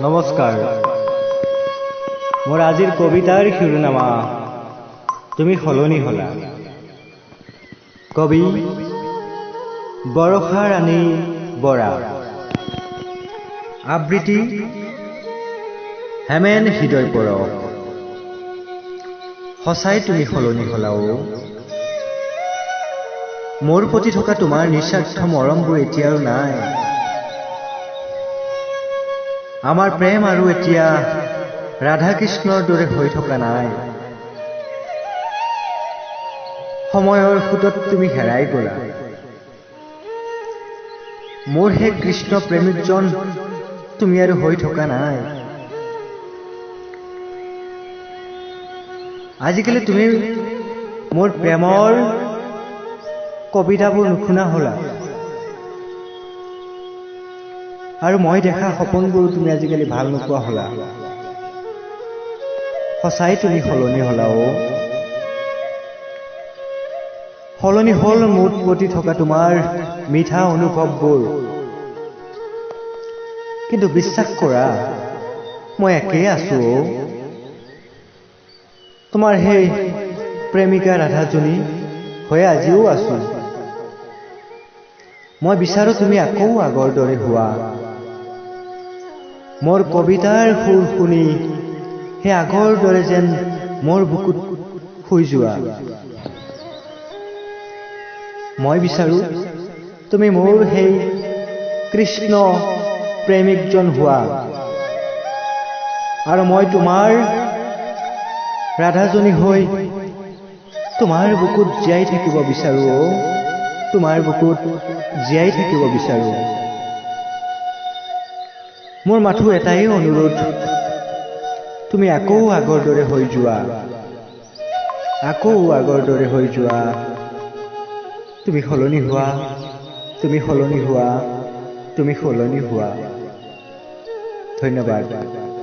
নমস্কাৰ। মোৰ আজিৰ কবিতাৰ শিৰোনামা তুমি সলনি হলা। কবি বৰষা ৰাণী বৰা। আবৃত্তি হেমেন হৃদয় পৰশ। সঁচাই তুমি সলনি হলা অ। মোৰ প্ৰতি থকা তোমাৰ নিস্বাৰ্থ মৰমবোৰ এতিয়া আৰু নাই। আমাৰ প্ৰেম আৰু এতিয়া ৰাধা কৃষ্ণৰ দৰে হৈ থকা নাই। সময়ৰ সোঁতত তুমি হেৰাই গলা। মোৰ সেই কৃষ্ণ প্ৰেমিকজন তুমি আৰু হৈ থকা নাই। আজিকালি তুমি মোৰ প্ৰেমৰ কবিতাবোৰ নুশুনা হলা। আৰু মই দেখা সপোনবোৰ তুমি আজিকালি ভাল নোপোৱা হলা। সঁচাই তুমি সলনি হলা অ। সলনি হল মোৰ প্ৰতি থকা তোমাৰ মিঠা অনুভৱবোৰ। কিন্তু বিশ্বাস কৰা, মই একেই আছো অ। তোমাৰ সেই প্ৰেমিকা ৰাধাজনী হৈ আজিও আছো। মই বিচাৰো তুমি আকৌ আগৰ দৰে হোৱা। মোৰ কবিতাৰ সুৰ শুনি সেই আগৰ দৰে যেন মোৰ বুকুত শুই যোৱা। মই বিচাৰো তুমি মোৰ সেই কৃষ্ণ প্ৰেমিকজন হোৱা। আৰু মই তোমাৰ ৰাধাজনী হৈ তোমাৰ বুকুত জীয়াই থাকিব বিচাৰো অ। তোমাৰ বুকুত জীয়াই থাকিব বিচাৰো। মোৰ মাথো এটাই অনুৰোধ, তুমি আকৌ আগৰ দৰে হৈ যোৱা। আকৌ আগৰ দৰে হৈ যোৱা। তুমি সলনি হোৱা, তুমি সলনি হোৱা, তুমি সলনি হোৱা। ধন্যবাদ।